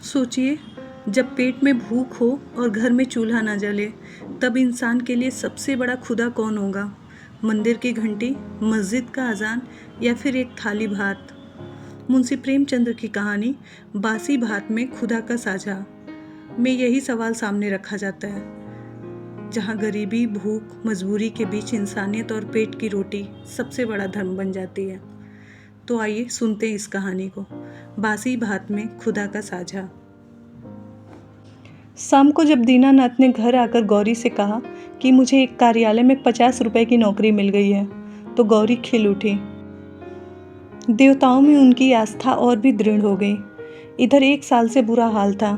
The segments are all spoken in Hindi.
सोचिए, जब पेट में भूख हो और घर में चूल्हा ना जले, तब इंसान के लिए सबसे बड़ा खुदा कौन होगा? मंदिर की घंटी, मस्जिद का अजान या फिर एक थाली भात? मुंशी प्रेमचंद्र की कहानी बासी भात में खुदा का साझा में यही सवाल सामने रखा जाता है। जहाँ गरीबी, भूख, मजबूरी के बीच इंसानियत और पेट की रोटी सबसे बड़ा धर्म बन जाती है। तो आइए सुनते हैं इस कहानी को, बासी भात में खुदा का साझा। शाम को जब दीनानाथ ने घर आकर गौरी से कहा कि मुझे एक कार्यालय में 50 रुपए की नौकरी मिल गई है, तो गौरी खिल उठी। देवताओं में उनकी आस्था और भी दृढ़ हो गई। इधर 1 साल से बुरा हाल था,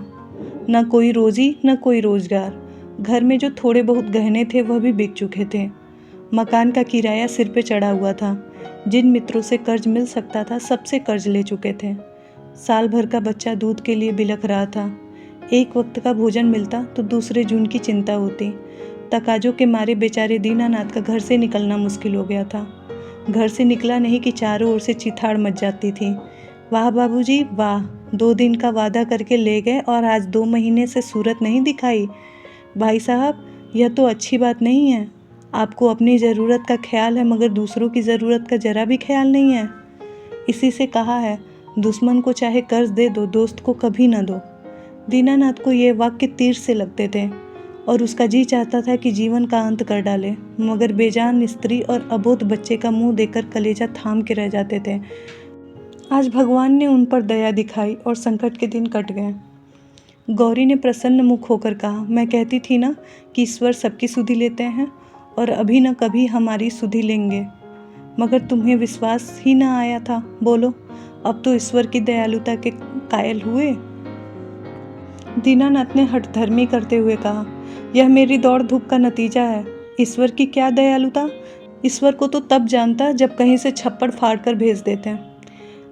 न कोई रोजी न कोई रोजगार। घर में जो थोड़े बहुत गहने थे वह भी बिक चुके थे। मकान का किराया सिर पे चढ़ा हुआ था। जिन मित्रों से कर्ज मिल सकता था सबसे कर्ज ले चुके थे। साल भर का बच्चा दूध के लिए बिलख रहा था। एक वक्त का भोजन मिलता तो दूसरे जून की चिंता होती। तकाजों के मारे बेचारे दीनानाथ का घर से निकलना मुश्किल हो गया था। घर से निकला नहीं कि चारों ओर से चिथाड़ मच जाती थी। वाह बाबूजी वाह, 2 दिन का वादा करके ले गए और आज 2 महीने से सूरत नहीं दिखाई। भाई साहब, यह तो अच्छी बात नहीं है। आपको अपनी ज़रूरत का ख्याल है मगर दूसरों की ज़रूरत का ज़रा भी ख्याल नहीं है। इसी से कहा है, दुश्मन को चाहे कर्ज दे दो, दोस्त को कभी न दो। दीनानाथ को ये वाक्य तीर से लगते थे और उसका जी चाहता था कि जीवन का अंत कर डाले, मगर बेजान स्त्री और अबोध बच्चे का मुंह देखकर कलेजा थाम के रह जाते थे। आज भगवान ने उन पर दया दिखाई और संकट के दिन कट गए। गौरी ने प्रसन्न मुख होकर कहा, मैं कहती थी ना कि ईश्वर सबकी सुधि लेते हैं और अभी न कभी हमारी सुधि लेंगे, मगर तुम्हें विश्वास ही न आया था। बोलो, अब तो ईश्वर की दयालुता के कायल हुए? दीनानाथ ने हठधर्मी करते हुए कहा, यह मेरी दौड़ धूप का नतीजा है। ईश्वर की क्या दयालुता? ईश्वर को तो तब जानता जब कहीं से छप्पड़ फाड़ कर भेज देते हैं।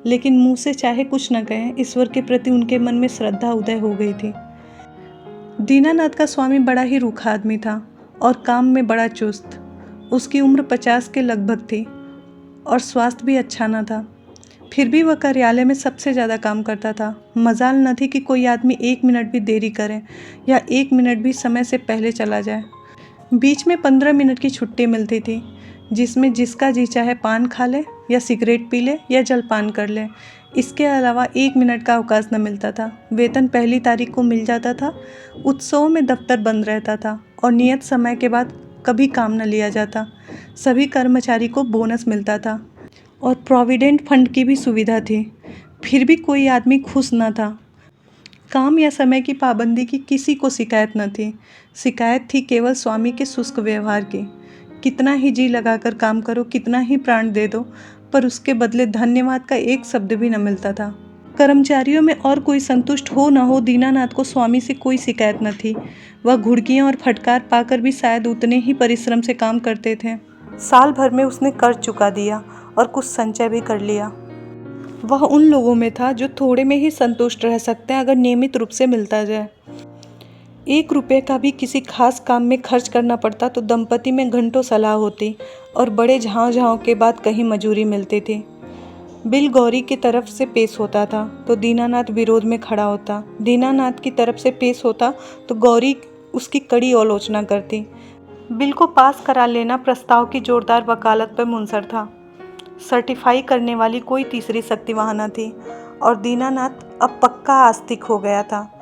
लेकिन मुंह से चाहे कुछ न कहें, ईश्वर के प्रति उनके मन में श्रद्धा उदय हो गई थी। दीनानाथ का स्वामी बड़ा ही रूखा आदमी था और काम में बड़ा चुस्त। उसकी उम्र 50 के लगभग थी और स्वास्थ्य भी अच्छा न था। फिर भी वह कार्यालय में सबसे ज़्यादा काम करता था। मजाल न थी कि कोई आदमी 1 मिनट भी देरी करे या 1 मिनट भी समय से पहले चला जाए। बीच में 15 मिनट की छुट्टी मिलती थी, जिसमें जिसका जी चाहे पान खा ले या सिगरेट पी ले या जलपान कर ले। इसके अलावा 1 मिनट का अवकाश न मिलता था। वेतन पहली तारीख को मिल जाता था। उत्सवों में दफ्तर बंद रहता था और नियत समय के बाद कभी काम न लिया जाता। सभी कर्मचारी को बोनस मिलता था और प्रोविडेंट फंड की भी सुविधा थी। फिर भी कोई आदमी खुश न था। काम या समय की पाबंदी की किसी को शिकायत न थी। शिकायत थी केवल स्वामी के शुष्क व्यवहार की। कितना ही जी लगाकर काम करो, कितना ही प्राण दे दो, पर उसके बदले धन्यवाद का एक शब्द भी न मिलता था। कर्मचारियों में और कोई संतुष्ट हो न हो, दीनानाथ को स्वामी से कोई शिकायत न थी। वह घुड़कियाँ और फटकार पाकर भी शायद उतने ही परिश्रम से काम करते थे। साल भर में उसने कर्ज चुका दिया और कुछ संचय भी कर लिया। वह उन लोगों में था जो थोड़े में ही संतुष्ट रह सकते हैं अगर नियमित रूप से मिलता जाए। 1 रुपये का भी किसी खास काम में खर्च करना पड़ता तो दंपति में घंटों सलाह होती और बड़े झाँव के बाद कहीं मजूरी मिलती थी। बिल गौरी की तरफ से पेश होता था तो दीनानाथ विरोध में खड़ा होता। दीनानाथ की तरफ से पेश होता तो गौरी उसकी कड़ी आलोचना करती। बिल को पास करा लेना प्रस्ताव की जोरदार वकालत पर मुनसर था। सर्टिफाई करने वाली कोई तीसरी शक्ति वहाँ न थी और दीनानाथ अब पक्का आस्तिक हो गया था।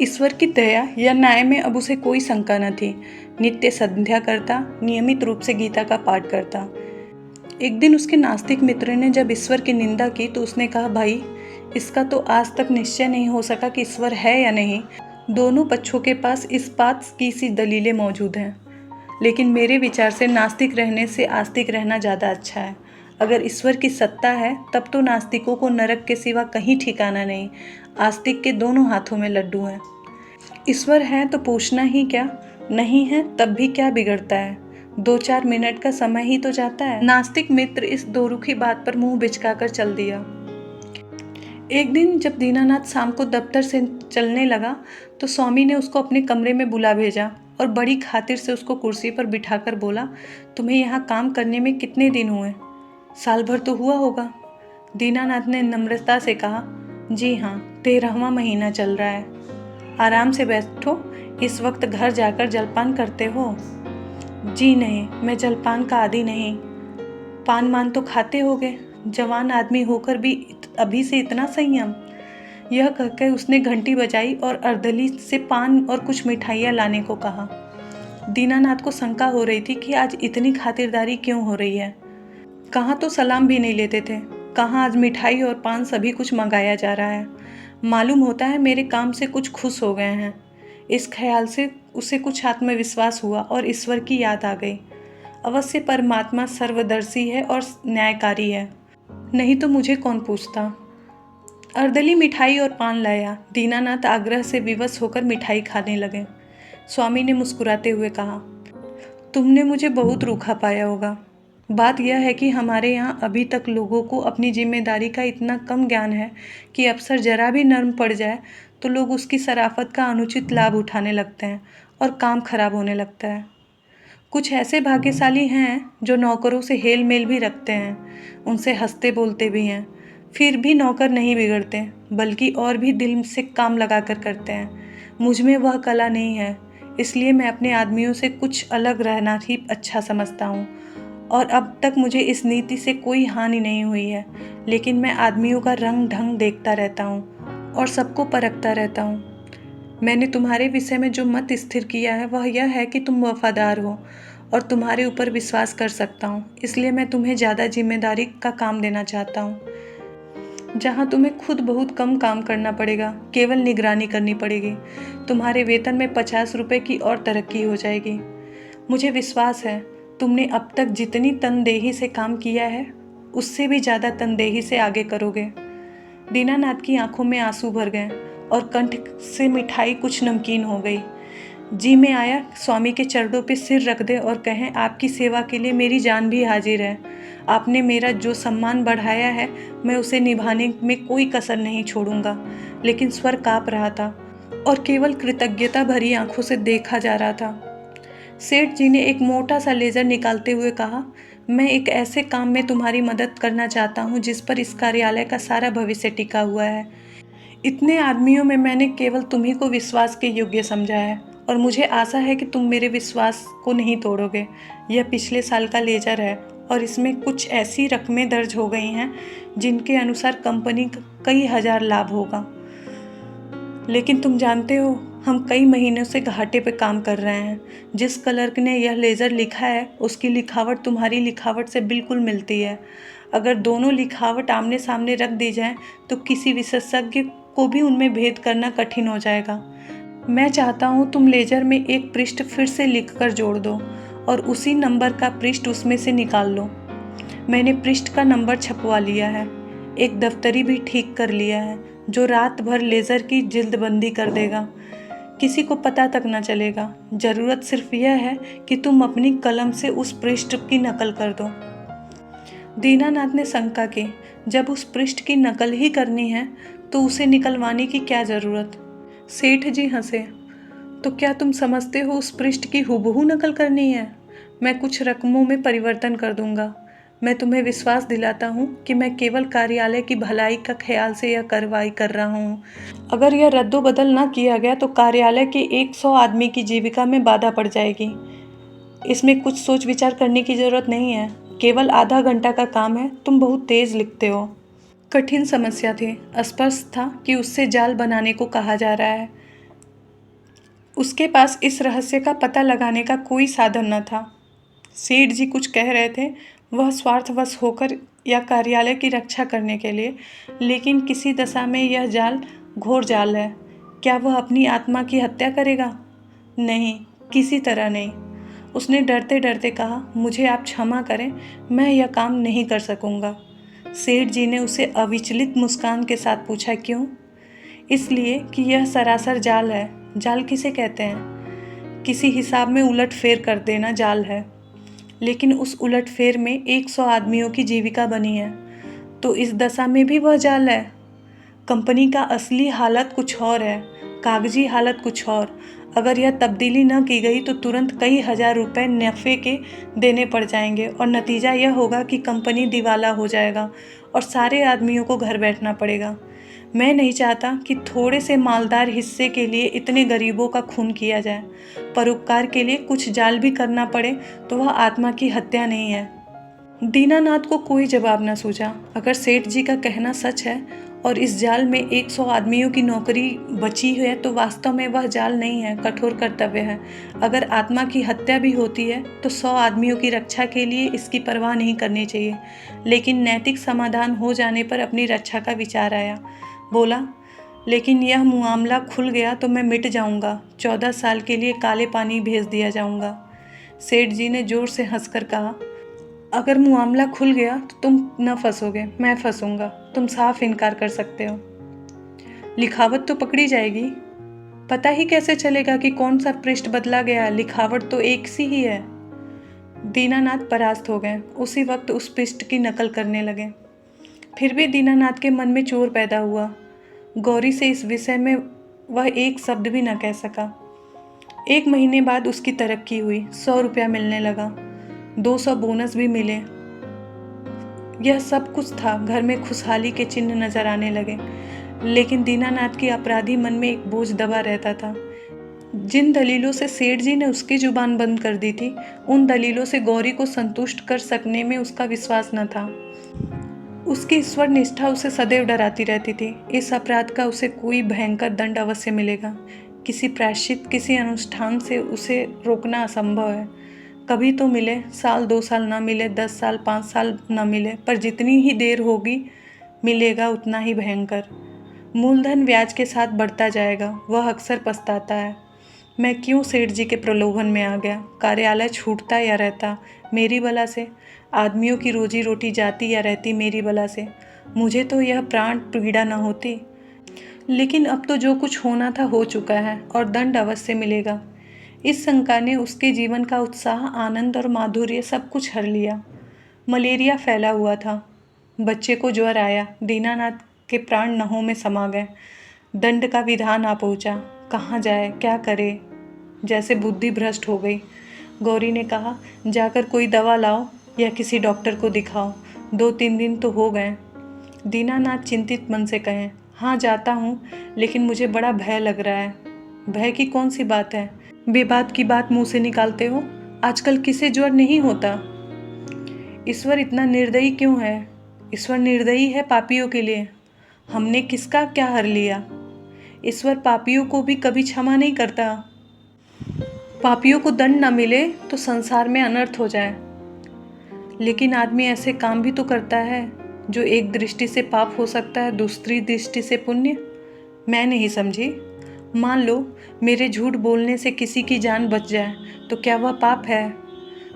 ईश्वर की दया या न्याय में अब उसे कोई शंका न थी। नित्य संध्या करता, नियमित रूप से गीता का पाठ करता। एक दिन उसके नास्तिक मित्र ने जब ईश्वर की निंदा की तो उसने कहा, भाई, इसका तो आज तक निश्चय नहीं हो सका कि ईश्वर है या नहीं। दोनों पक्षों के पास इस बात की सी दलीलें मौजूद हैं, लेकिन मेरे विचार से नास्तिक रहने से आस्तिक रहना ज़्यादा अच्छा है। अगर ईश्वर की सत्ता है तब तो नास्तिकों को नरक के सिवा कहीं ठिकाना नहीं। आस्तिक के दोनों हाथों में लड्डू हैं। ईश्वर है तो पूछना ही क्या, नहीं है तब भी क्या बिगड़ता है। 2-4 मिनट का समय ही तो जाता है। नास्तिक मित्र इस दोरुखी बात पर मुंह बिचकाकर चल दिया। एक दिन जब दीनानाथ शाम को दफ्तर से चलने लगा तो स्वामी ने उसको अपने कमरे में बुला भेजा और बड़ी खातिर से उसको कुर्सी पर बिठाकर बोला, तुम्हें यहाँ काम करने में कितने दिन हुए? साल भर तो हुआ होगा। दीनानाथ ने नम्रता से कहा, जी हाँ, 13वां महीना चल रहा है। आराम से बैठो, इस वक्त घर जाकर जलपान करते हो? जी नहीं, मैं जलपान का आदी नहीं। पान मान तो खाते होगे, जवान आदमी होकर भी अभी से इतना संयम। यह कहकर उसने घंटी बजाई और अर्दली से पान और कुछ मिठाइयाँ लाने को कहा। दीनानाथ को शंका हो रही थी कि आज इतनी खातिरदारी क्यों हो रही है। कहाँ तो सलाम भी नहीं लेते थे, कहाँ आज मिठाई और पान सभी कुछ मंगाया जा रहा है। मालूम होता है मेरे काम से कुछ खुश हो गए हैं। इस ख्याल से उसे कुछ आत्मविश्वास हुआ और ईश्वर की याद आ गई। अवश्य परमात्मा सर्वदर्शी है और न्यायकारी है, नहीं तो मुझे कौन पूछता। अर्दली मिठाई और पान लाया। दीनानाथ आग्रह से विवश होकर मिठाई खाने लगे। स्वामी ने मुस्कुराते हुए कहा, तुमने मुझे बहुत रूखा पाया होगा। बात यह है कि हमारे यहाँ अभी तक लोगों को अपनी जिम्मेदारी का इतना कम ज्ञान है कि अफसर जरा भी नर्म पड़ जाए तो लोग उसकी शराफत का अनुचित लाभ उठाने लगते हैं और काम खराब होने लगता है। कुछ ऐसे भाग्यशाली हैं जो नौकरों से हेल मेल भी रखते हैं, उनसे हंसते बोलते भी हैं, फिर भी नौकर नहीं बिगड़ते, बल्कि और भी दिल से काम लगा कर करते हैं। मुझ में वह कला नहीं है, इसलिए मैं अपने आदमियों से कुछ अलग रहना ही अच्छा समझता हूँ और अब तक मुझे इस नीति से कोई हानि नहीं हुई है। लेकिन मैं आदमियों का रंग ढंग देखता रहता हूँ और सबको परखता रहता हूँ। मैंने तुम्हारे विषय में जो मत स्थिर किया है वह यह है कि तुम वफादार हो और तुम्हारे ऊपर विश्वास कर सकता हूँ, इसलिए मैं तुम्हें ज़्यादा जिम्मेदारी का काम देना चाहता हूँ, जहाँ तुम्हें खुद बहुत कम काम करना पड़ेगा, केवल निगरानी करनी पड़ेगी। तुम्हारे वेतन में 50 रुपये की और तरक्की हो जाएगी। मुझे विश्वास है तुमने अब तक जितनी तनदेही से काम किया है उससे भी ज़्यादा तनदेही से आगे करोगे। दीनानाथ की आंखों में आंसू भर गए और कंठ से मिठाई कुछ नमकीन हो गई। जी में आया स्वामी के चरणों पे सिर रख दे और कहें, आपकी सेवा के लिए मेरी जान भी हाजिर है। आपने मेरा जो सम्मान बढ़ाया है मैं उसे निभाने में कोई कसर नहीं छोड़ूंगा। लेकिन स्वर काँप रहा था और केवल कृतज्ञता भरी आंखों से देखा जा रहा था। सेठ जी ने एक मोटा सा लेज़र निकालते हुए कहा, मैं एक ऐसे काम में तुम्हारी मदद करना चाहता हूँ जिस पर इस कार्यालय का सारा भविष्य टिका हुआ है। इतने आदमियों में मैंने केवल तुम्ही को विश्वास के योग्य समझा है और मुझे आशा है कि तुम मेरे विश्वास को नहीं तोड़ोगे। यह पिछले साल का लेज़र है और इसमें कुछ ऐसी रकमें दर्ज हो गई हैं जिनके अनुसार कंपनी का कई हजार लाभ होगा। लेकिन तुम जानते हो हम कई महीनों से घाटे पे काम कर रहे हैं। जिस क्लर्क ने यह लेज़र लिखा है उसकी लिखावट तुम्हारी लिखावट से बिल्कुल मिलती है। अगर दोनों लिखावट आमने सामने रख दी जाए तो किसी विशेषज्ञ को भी उनमें भेद करना कठिन हो जाएगा। मैं चाहता हूँ तुम लेज़र में एक पृष्ठ फिर से लिख कर जोड़ दो और उसी नंबर का पृष्ठ उसमें से निकाल लो। मैंने पृष्ठ का नंबर छपवा लिया है, एक दफ्तरी भी ठीक कर लिया है जो रात भर लेज़र की जिल्दबंदी कर देगा, किसी को पता तक न चलेगा। ज़रूरत सिर्फ यह है कि तुम अपनी कलम से उस पृष्ठ की नकल कर दो। दीनानाथ ने शंका की, जब उस पृष्ठ की नकल ही करनी है तो उसे निकलवाने की क्या ज़रूरत? सेठ जी हंसे, तो क्या तुम समझते हो उस पृष्ठ की हुबहू नकल करनी है? मैं कुछ रकमों में परिवर्तन कर दूंगा। मैं तुम्हें विश्वास दिलाता हूँ कि मैं केवल कार्यालय की भलाई का ख्याल से यह कार्रवाई कर रहा हूँ। अगर यह रद्दोबदल न किया गया तो कार्यालय के 100 आदमी की जीविका में बाधा पड़ जाएगी। इसमें कुछ सोच विचार करने की ज़रूरत नहीं है, केवल आधा घंटा का काम है। तुम बहुत तेज़ लिखते हो। कठिन समस्या थी। स्पष्ट था कि उससे जाल बनाने को कहा जा रहा है। उसके पास इस रहस्य का पता लगाने का कोई साधन न था। सेठ जी कुछ कह रहे थे, वह स्वार्थवश होकर या कार्यालय की रक्षा करने के लिए, लेकिन किसी दशा में यह जाल घोर जाल है। क्या वह अपनी आत्मा की हत्या करेगा? नहीं, किसी तरह नहीं। उसने डरते डरते कहा, मुझे आप क्षमा करें, मैं यह काम नहीं कर सकूंगा। सेठ जी ने उसे अविचलित मुस्कान के साथ पूछा, क्यों? इसलिए कि यह सरासर जाल है। जाल किसे कहते हैं? किसी हिसाब में उलट फेर कर देना जाल है। लेकिन उस उलट फेर में 100 आदमियों की जीविका बनी है, तो इस दशा में भी वह जाल है। कंपनी का असली हालत कुछ और है, कागजी हालत कुछ और। अगर यह तब्दीली न की गई तो तुरंत कई हजार रुपए नफ़े के देने पड़ जाएंगे और नतीजा यह होगा कि कंपनी दिवाला हो जाएगा और सारे आदमियों को घर बैठना पड़ेगा। मैं नहीं चाहता कि थोड़े से मालदार हिस्से के लिए इतने गरीबों का खून किया जाए। परोपकार के लिए कुछ जाल भी करना पड़े तो वह आत्मा की हत्या नहीं है। दीनानाथ को कोई जवाब न सूझा। अगर सेठ जी का कहना सच है और इस जाल में 100 आदमियों की नौकरी बची है तो वास्तव में वह जाल नहीं है, कठोर कर्तव्य है। अगर आत्मा की हत्या भी होती है तो 100 आदमियों की रक्षा के लिए इसकी परवाह नहीं करनी चाहिए। लेकिन नैतिक समाधान हो जाने पर अपनी रक्षा का विचार आया। बोला, लेकिन यह मामला खुल गया तो मैं मिट जाऊंगा, 14 साल के लिए काले पानी भेज दिया जाऊंगा। सेठ जी ने जोर से हंसकर कहा, अगर मामला खुल गया तो तुम न फंसोगे, मैं फंसूंगा। तुम साफ इनकार कर सकते हो। लिखावट तो पकड़ी जाएगी। पता ही कैसे चलेगा कि कौन सा पृष्ठ बदला गया? लिखावट तो एक सी ही है। दीनानाथ परास्त हो गए। उसी वक्त उस पृष्ठ की नकल करने लगे। फिर भी दीनानाथ के मन में चोर पैदा हुआ। गौरी से इस विषय में वह एक शब्द भी न कह सका। 1 महीने बाद उसकी तरक्की हुई। 100 रुपया मिलने लगा, 200 बोनस भी मिले। यह सब कुछ था। घर में खुशहाली के चिन्ह नजर आने लगे। लेकिन दीनानाथ के अपराधी मन में एक बोझ दबा रहता था। जिन दलीलों से सेठ जी ने उसकी जुबान बंद कर दी थी, उन दलीलों से गौरी को संतुष्ट कर सकने में उसका विश्वास न था। उसकी ईश्वर निष्ठा उसे सदैव डराती रहती थी। इस अपराध का उसे कोई भयंकर दंड अवश्य मिलेगा। किसी प्रायश्चित, किसी अनुष्ठान से उसे रोकना असंभव है। कभी तो मिले, साल 2 साल ना मिले, 10 साल 5 साल ना मिले, पर जितनी ही देर होगी मिलेगा उतना ही भयंकर। मूलधन ब्याज के साथ बढ़ता जाएगा। वह अक्सर पछताता है, मैं क्यों सेठ जी के प्रलोभन में आ गया। कार्यालय छूटता या रहता मेरी बला से, आदमियों की रोजी रोटी जाती या रहती मेरी बला से, मुझे तो यह प्राण पीड़ा न होती। लेकिन अब तो जो कुछ होना था हो चुका है और दंड अवश्य मिलेगा। इस शंका ने उसके जीवन का उत्साह, आनंद और माधुर्य सब कुछ हर लिया। मलेरिया फैला हुआ था। बच्चे को ज्वर आया। दीनानाथ के प्राण नहों में समा गए। दंड का विधान आ पहुंचा। कहाँ जाए, क्या करे, जैसे बुद्धि भ्रष्ट हो गई। गौरी ने कहा, जाकर कोई दवा लाओ या किसी डॉक्टर को दिखाओ। 2-3 दिन तो हो गए। दीनानाथ चिंतित मन से कहें, हाँ जाता हूँ, लेकिन मुझे बड़ा भय लग रहा है। भय की कौन सी बात है? बेबात की बात मुंह से निकालते हो। आजकल किसे ज्वर नहीं होता। ईश्वर इतना निर्दयी क्यों है? ईश्वर निर्दयी है पापियों के लिए। हमने किसका क्या हर लिया? ईश्वर पापियों को भी कभी क्षमा नहीं करता। पापियों को दंड न मिले तो संसार में अनर्थ हो जाए। लेकिन आदमी ऐसे काम भी तो करता है जो एक दृष्टि से पाप हो सकता है, दूसरी दृष्टि से पुण्य। मैं नहीं समझी। मान लो मेरे झूठ बोलने से किसी की जान बच जाए तो क्या वह पाप है?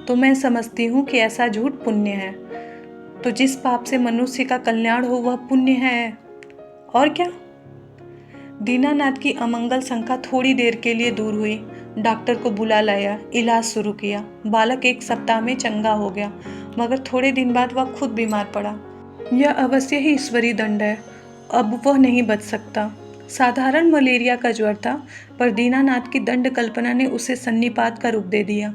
तो मैं समझती हूँ कि ऐसा झूठ पुण्य है। तो जिस पाप से मनुष्य का कल्याण हो वह पुण्य है, और क्या? दीनानाथ की अमंगल शंका थोड़ी देर के लिए दूर हुई। डॉक्टर को बुला लाया, इलाज शुरू किया। बालक 1 सप्ताह में चंगा हो गया, मगर थोड़े दिन बाद वह खुद बीमार पड़ा। यह अवश्य ही ईश्वरीय दंड है। अब वह नहीं बच सकता। साधारण मलेरिया का ज्वर था, पर दीनानाथ की दंड कल्पना ने उसे सन्निपात का रूप दे दिया।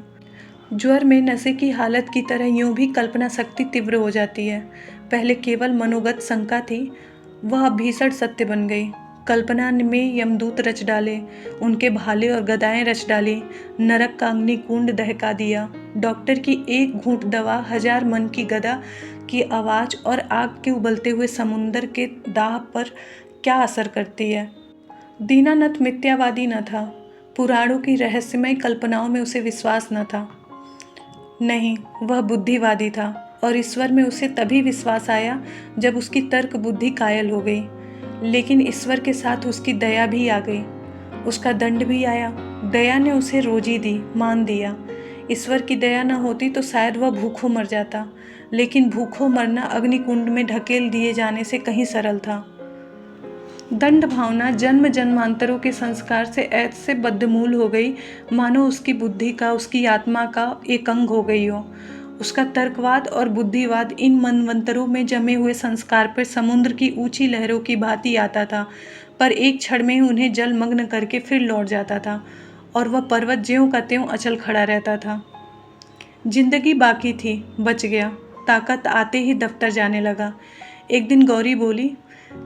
ज्वर में नशे की हालत की तरह यूं भी कल्पना शक्ति तीव्र हो जाती है। पहले केवल मनोगत शंका थी, वह भीषण सत्य बन गई। कल्पना में यमदूत रच डाले, उनके भाले और गदाएं रच डाली, नरक का अग्निकुंड दहका दिया। डॉक्टर की एक घूंट दवा 1000 मन की गदा की आवाज़ और आग के उबलते हुए समुंदर के दाह पर क्या असर करती है। दीनानाथ मिथ्यावादी न था। पुराणों की रहस्यमय कल्पनाओं में उसे विश्वास न था। नहीं, वह बुद्धिवादी था, और ईश्वर में उसे तभी विश्वास आया जब उसकी तर्क बुद्धि कायल हो गई। लेकिन ईश्वर के साथ उसकी दया भी आ गई। उसका दंड भी आया। दया ने उसे रोजी दी, मान दिया। ईश्वर की दया न होती तो शायद वह भूखों मर जाता। लेकिन भूखों मरना अग्निकुंड में ढकेल दिए जाने से कहीं सरल था। दंड भावना जन्म जन्मांतरों के संस्कार से ऐसे बद्धमूल हो गई, मानो उसकी बुद्धि का, उसकी आत्मा का एक अंग हो गई हो। उसका तर्कवाद और बुद्धिवाद इन मनवंतरों में जमे हुए संस्कार पर समुद्र की ऊंची लहरों की भांति आता था, पर एक क्षण में उन्हें जलमग्न करके फिर लौट जाता था, और वह पर्वत ज्यों का त्यों अचल खड़ा रहता था। जिंदगी बाकी थी, बच गया। ताकत आते ही दफ्तर जाने लगा। एक दिन गौरी बोली,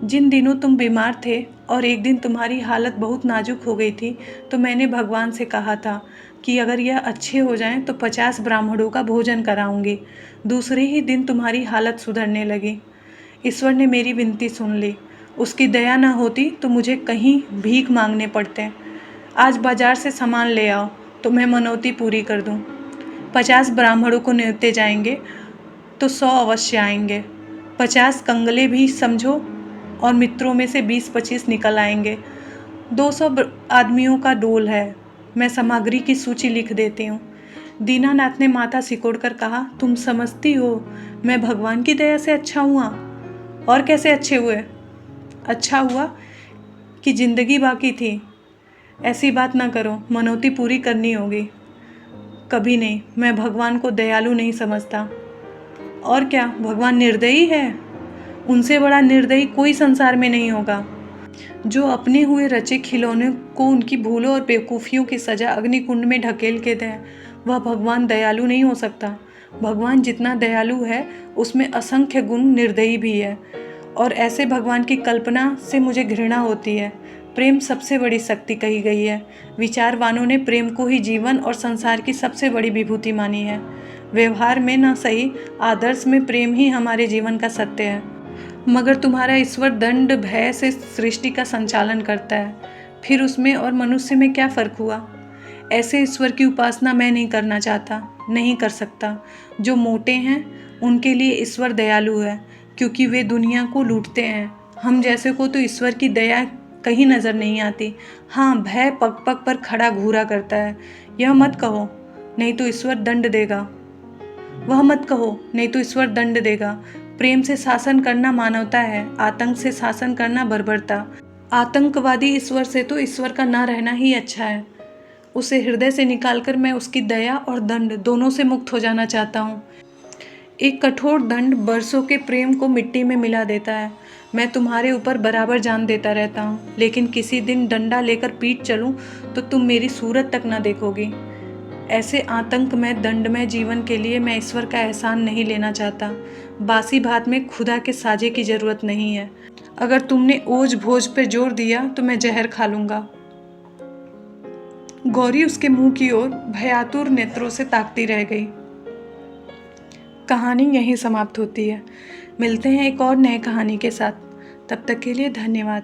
जिन दिनों तुम बीमार थे और एक दिन तुम्हारी हालत बहुत नाजुक हो गई थी, तो मैंने भगवान से कहा था कि अगर यह अच्छे हो जाएं तो 50 ब्राह्मणों का भोजन कराऊंगी। दूसरे ही दिन तुम्हारी हालत सुधरने लगी। ईश्वर ने मेरी विनती सुन ली। उसकी दया न होती तो मुझे कहीं भीख मांगने पड़ते। आज बाजार से सामान ले आओ तो मैं मनौती पूरी कर दूं। 50 ब्राह्मणों को न्योते जाएंगे तो 100 अवश्य आएंगे। 50 कंगले भी समझो और मित्रों में से 20-25 निकल आएंगे। 200 आदमियों का डोल है। मैं सामग्री की सूची लिख देती हूँ। दीनानाथ ने माथा सिकोड़कर कहा, तुम समझती हो मैं भगवान की दया से अच्छा हुआ? और कैसे अच्छे हुए? अच्छा हुआ कि जिंदगी बाकी थी। ऐसी बात ना करो, मनौती पूरी करनी होगी। कभी नहीं, मैं भगवान को दयालु नहीं समझता। और क्या, भगवान निर्दयी है? उनसे बड़ा निर्दयी कोई संसार में नहीं होगा। जो अपने हुए रचे खिलौने को उनकी भूलों और बेवकूफ़ियों की सज़ा अग्निकुंड में ढकेल के दें, वह भगवान दयालु नहीं हो सकता। भगवान जितना दयालु है उसमें असंख्य गुण निर्दयी भी है। और ऐसे भगवान की कल्पना से मुझे घृणा होती है। प्रेम सबसे बड़ी शक्ति कही गई है। विचारवानों ने प्रेम को ही जीवन और संसार की सबसे बड़ी विभूति मानी है। व्यवहार में न सही, आदर्श में प्रेम ही हमारे जीवन का सत्य है। मगर तुम्हारा ईश्वर दंड भय से सृष्टि का संचालन करता है, फिर उसमें और मनुष्य में क्या फ़र्क हुआ? ऐसे ईश्वर की उपासना मैं नहीं करना चाहता, नहीं कर सकता। जो मोटे हैं उनके लिए ईश्वर दयालु है, क्योंकि वे दुनिया को लूटते हैं। हम जैसे को तो ईश्वर की दया कहीं नज़र नहीं आती। हाँ, भय पग पग पर खड़ा घूरा करता है। यह मत कहो, नहीं तो ईश्वर दंड देगा। वह मत कहो, नहीं तो ईश्वर दंड देगा। प्रेम से शासन करना मानवता है, आतंक से शासन करना बर्बरता। आतंकवादी ईश्वर से तो ईश्वर का ना रहना ही अच्छा है। उसे हृदय से निकालकर मैं उसकी दया और दंड दोनों से मुक्त हो जाना चाहता हूँ। एक कठोर दंड बरसों के प्रेम को मिट्टी में मिला देता है। मैं तुम्हारे ऊपर बराबर जान देता रहता हूँ, लेकिन किसी दिन डंडा लेकर पीट चलूँ तो तुम मेरी सूरत तक ना देखोगी। ऐसे आतंकमय दंडमय जीवन के लिए मैं ईश्वर का एहसान नहीं लेना चाहता। बासी भात में खुदा के साजे की जरूरत नहीं है। अगर तुमने ओझ भोज पे जोर दिया तो मैं जहर खा लूंगा। गौरी उसके मुंह की ओर भयातुर नेत्रों से ताकती रह गई। कहानी यहीं समाप्त होती है। मिलते हैं एक और नए कहानी के साथ। तब तक के लिए धन्यवाद।